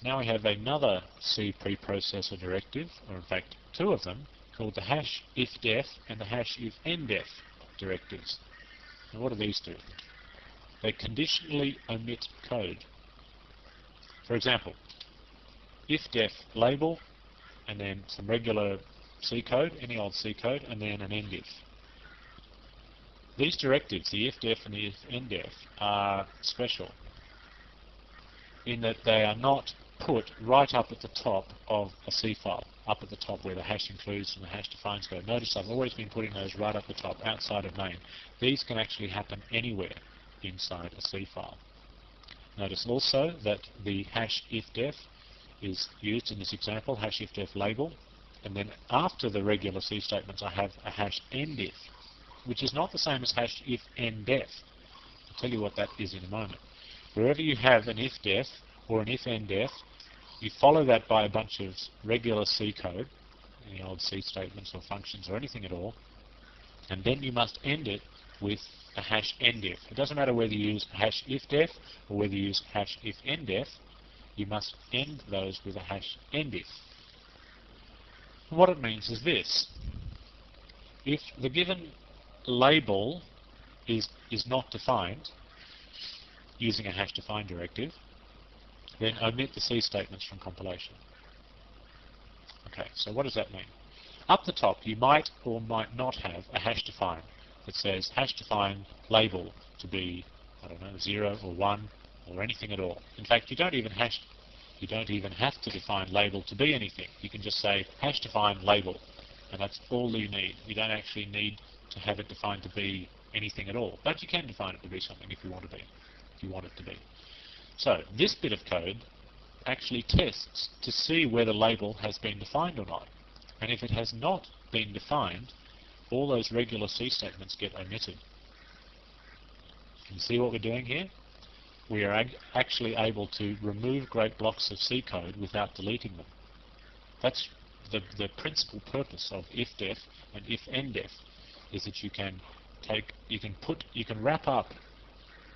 Now we have another C preprocessor directive, or in fact two of them, called the hash ifdef and the hash ifndef directives. And what do these do? They conditionally omit code. For example, ifdef label and then some regular C code, any old C code, and then an endif. These directives, the ifdef and the ifndef, are special in that they are not put right up at the top of a C file, up at the top where the hash includes and the hash defines go. Notice I've always been putting those right up the top, outside of main. These can actually happen anywhere inside a C file. Notice also that the hash ifdef is used in this example, hash ifdef label, and then after the regular C statements I have a hash endif, which is not the same as hash ifndef. I'll tell you what that is in a moment. Wherever you have an ifdef or an ifndef, you follow that by a bunch of regular C code, any old C statements or functions or anything at all, and then you must end it with a hash endif. It doesn't matter whether you use hash ifdef or whether you use hash ifndef, you must end those with a hash endif. And what it means is this: if the given label is not defined using a hash define directive, then omit the C statements from compilation. Okay, so what does that mean? Up the top you might or might not have a hash define that says hash define label to be, I don't know, 0 or 1 or anything at all. In fact, you don't even have to define label to be anything. You can just say hash define label, and that's all you need. You don't actually need to have it defined to be anything at all, but you can define it to be something if you want it to be. So this bit of code actually tests to see whether label has been defined or not, and if it has not been defined, all those regular C statements get omitted. Can you see what we're doing here? We are actually able to remove great blocks of C code without deleting them. That's the principal purpose of ifdef and ifndef, is that you can wrap up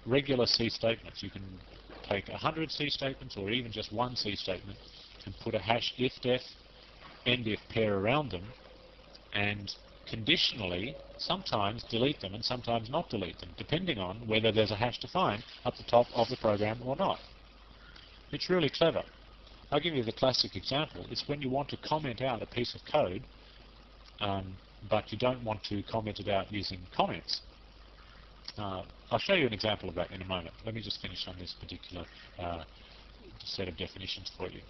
regular C statements. You can take 100 C statements or even just one C statement and put a hash ifdef endif pair around them, and conditionally sometimes delete them and sometimes not delete them, depending on whether there's a hash define up the top of the program or not. It's really clever. I'll give you the classic example. It's when you want to comment out a piece of code, but you don't want to comment it out using comments. I'll show you an example of that in a moment. Let me just finish on this particular set of definitions for you.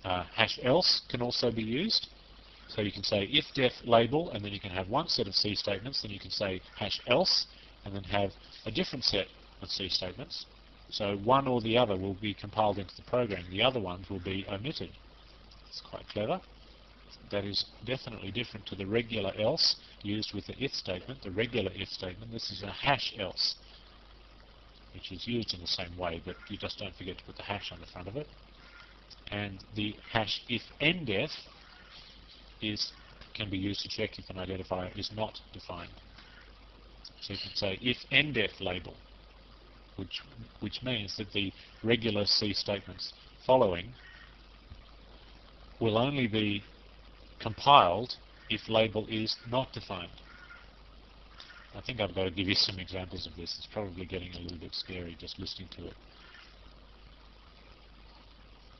Hash else can also be used. So you can say ifdef label, and then you can have one set of C statements, then you can say hash else, and then have a different set of C statements. So one or the other will be compiled into the program. The other ones will be omitted. It's quite clever. That is definitely different to the regular else used with the if statement, the regular if statement. This is a hash else, which is used in the same way, but you just don't forget to put the hash on the front of it. And the hash ifndef can be used to check if an identifier is not defined. So you can say ifndef label, which means that the regular C statements following will only be compiled if label is not defined. I think I've got to give you some examples of this. It's probably getting a little bit scary just listening to it.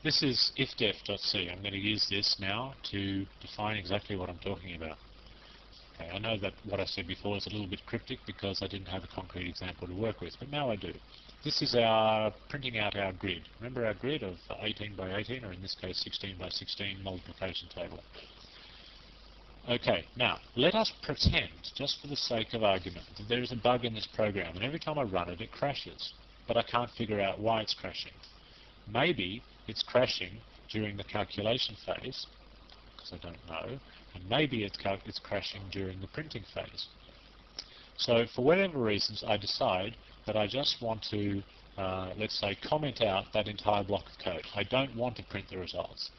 This is ifdef.c. I'm going to use this now to define exactly what I'm talking about. Okay, I know that what I said before is a little bit cryptic because I didn't have a concrete example to work with, but now I do. This is our printing out our grid. Remember our grid of 18 by 18, or in this case 16 by 16 multiplication table. Okay, now let us pretend, just for the sake of argument, that there is a bug in this program, and every time I run it, it crashes, but I can't figure out why it's crashing. Maybe it's crashing during the calculation phase, because I don't know, and maybe it's crashing during the printing phase. So for whatever reasons, I decide that I just want to, let's say, comment out that entire block of code. I don't want to print the results.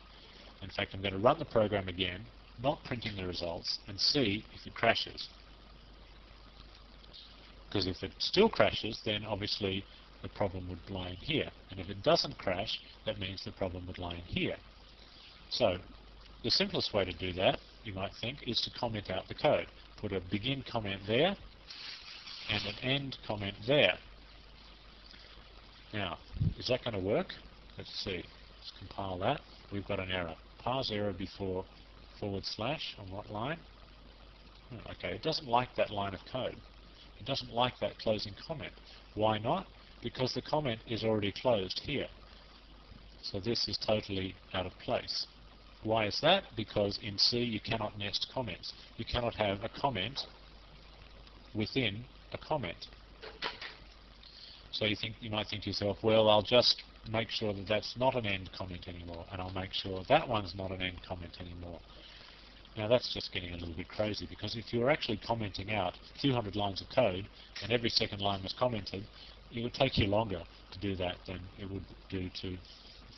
In fact, I'm going to run the program again, not printing the results, and see if it crashes. Because if it still crashes, then obviously the problem would lie in here. And if it doesn't crash, that means the problem would lie in here. So the simplest way to do that, you might think, is to comment out the code. Put a begin comment there and an end comment there. Now, is that going to work? Let's see. Let's compile that. We've got an error. Parse error before / on what line? Okay, it doesn't like that line of code. It doesn't like that closing comment. Why not? Because the comment is already closed here. So this is totally out of place. Why is that? Because in C you cannot nest comments. You cannot have a comment within a comment. So you might think to yourself, well, I'll just make sure that that's not an end comment anymore, and I'll make sure that one's not an end comment anymore. Now that's just getting a little bit crazy, because if you were actually commenting out 200 lines of code and every second line was commented, it would take you longer to do that than it would do to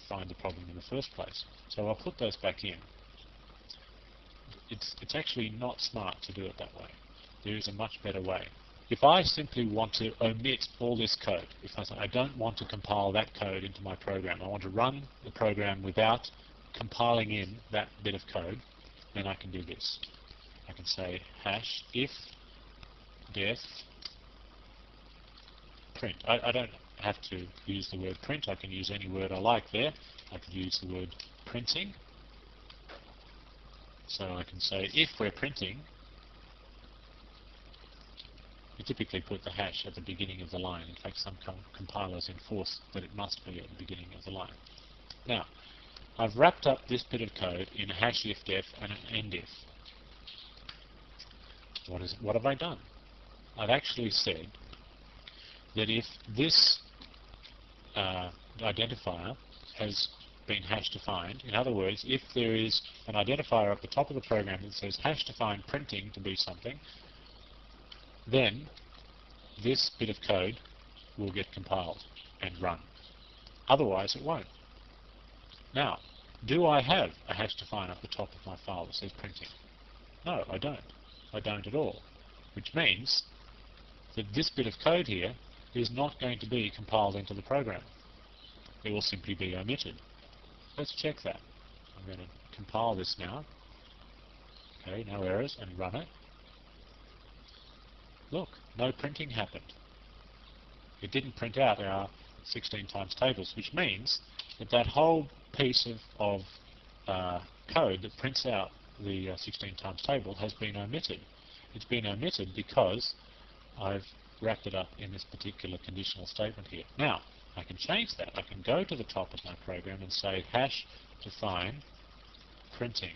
find the problem in the first place. So I'll put those back in. It's actually not smart to do it that way. There is a much better way. If I simply want to omit all this code, if I say I don't want to compile that code into my program, I want to run the program without compiling in that bit of code, then I can do this. I can say hash if def print. I don't have to use the word print. I can use any word I like there. I could use the word printing. So I can say if we're printing, you typically put the hash at the beginning of the line. In fact, some compilers enforce that it must be at the beginning of the line. Now, I've wrapped up this bit of code in a hash if def and an end if. What have I done? I've actually said that if this identifier has been hash defined, in other words, if there is an identifier at the top of the program that says hash defined printing to be something, then this bit of code will get compiled and run. Otherwise it won't. Now, do I have a hash define at the top of my file that says printing? No, I don't. I don't at all. Which means that this bit of code here is not going to be compiled into the program. It will simply be omitted. Let's check that. I'm going to compile this now. Okay, no errors, and run it. Look, no printing happened. It didn't print out our 16 times tables, which means that that whole piece of code that prints out the 16 times table has been omitted. It's been omitted because I've wrapped it up in this particular conditional statement here. Now, I can change that. I can go to the top of my program and say hash define printing.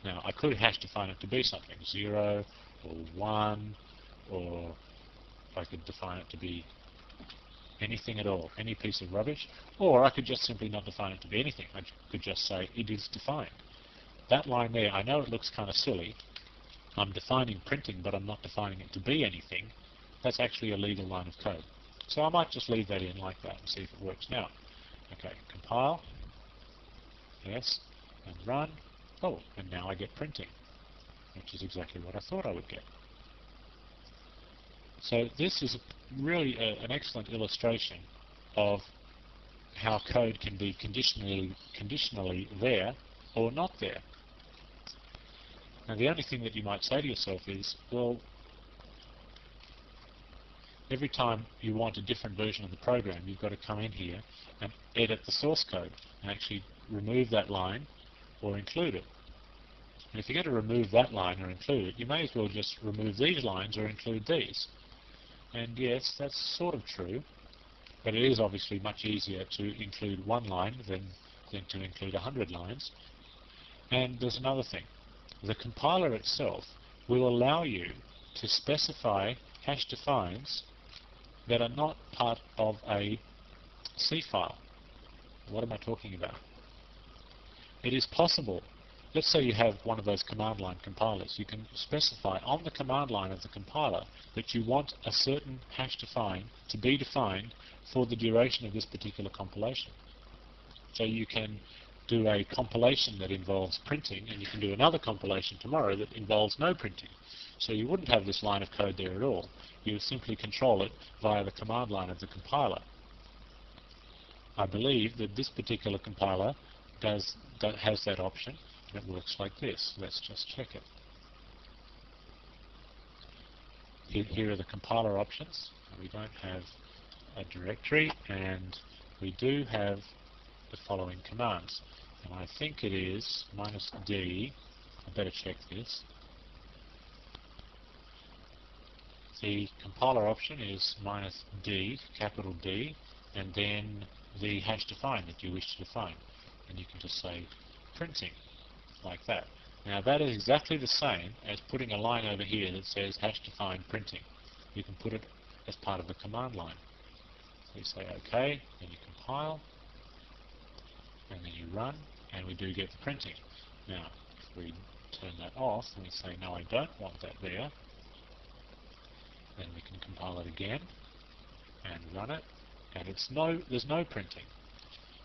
Now, I could hash define it to be something, 0 or 1, or I could define it to be anything at all, any piece of rubbish, or I could just simply not define it to be anything. I could just say it is defined. That line there, I know it looks kind of silly. I'm defining printing, but I'm not defining it to be anything. That's actually a legal line of code. So I might just leave that in like that and see if it works now. Okay, compile, yes, and run. Oh, and now I get printing, which is exactly what I thought I would get. So this is really an excellent illustration of how code can be conditionally there or not there. Now the only thing that you might say to yourself is, well, every time you want a different version of the program, you've got to come in here and edit the source code and actually remove that line or include it. And if you're going to remove that line or include it, you may as well just remove these lines or include these. And yes, that's sort of true, but it is obviously much easier to include one line than to include 100 lines. And there's another thing. The compiler itself will allow you to specify hash defines that are not part of a C file. What am I talking about? It is possible. Let's say you have one of those command line compilers. You can specify on the command line of the compiler that you want a certain hash define to be defined for the duration of this particular compilation. So you can do a compilation that involves printing, and you can do another compilation tomorrow that involves no printing. So you wouldn't have this line of code there at all. You would simply control it via the command line of the compiler. I believe that this particular compiler has that option, and it works like this. Let's just check it. Here are the compiler options. We don't have a directory, and we do have the following commands. And I think it is -d. I better check this. The compiler option is -d, capital D, and then the hash define that you wish to define. And you can just say printing, like that. Now that is exactly the same as putting a line over here that says hash define printing. You can put it as part of the command line. So you say OK, then you compile, and then you run, and we do get the printing. Now, if we turn that off and we say no, I don't want that there, then we can compile it again and run it, and there's no printing.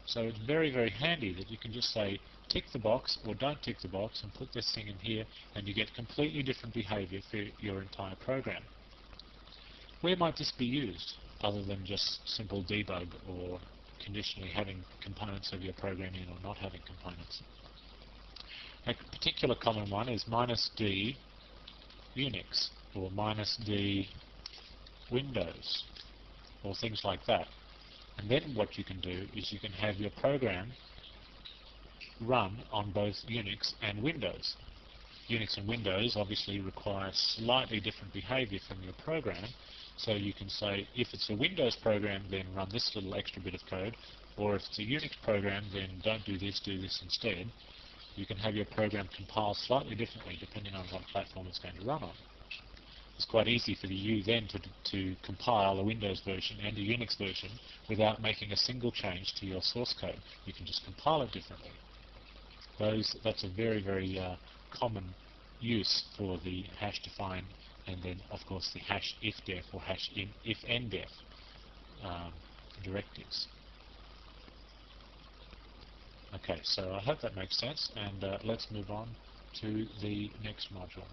So it's very, very handy that you can just say tick the box or don't tick the box and put this thing in here, and you get completely different behavior for your entire program. Where might this be used other than just simple debug or conditionally having components of your program in or not having components? A particular common one is -d Unix or -d Windows or things like that. And then what you can do is you can have your program run on both Unix and Windows. Unix and Windows obviously require slightly different behavior from your program, so you can say if it's a Windows program, then run this little extra bit of code, or if it's a Unix program, then don't do this instead. You can have your program compile slightly differently depending on what platform it's going to run on. It's quite easy for you then to compile a Windows version and a Unix version without making a single change to your source code. You can just compile it differently. That's a very, very common use for the hash define, and then of course the hash ifdef or hash ifndef directives. Okay, so I hope that makes sense, and let's move on to the next module.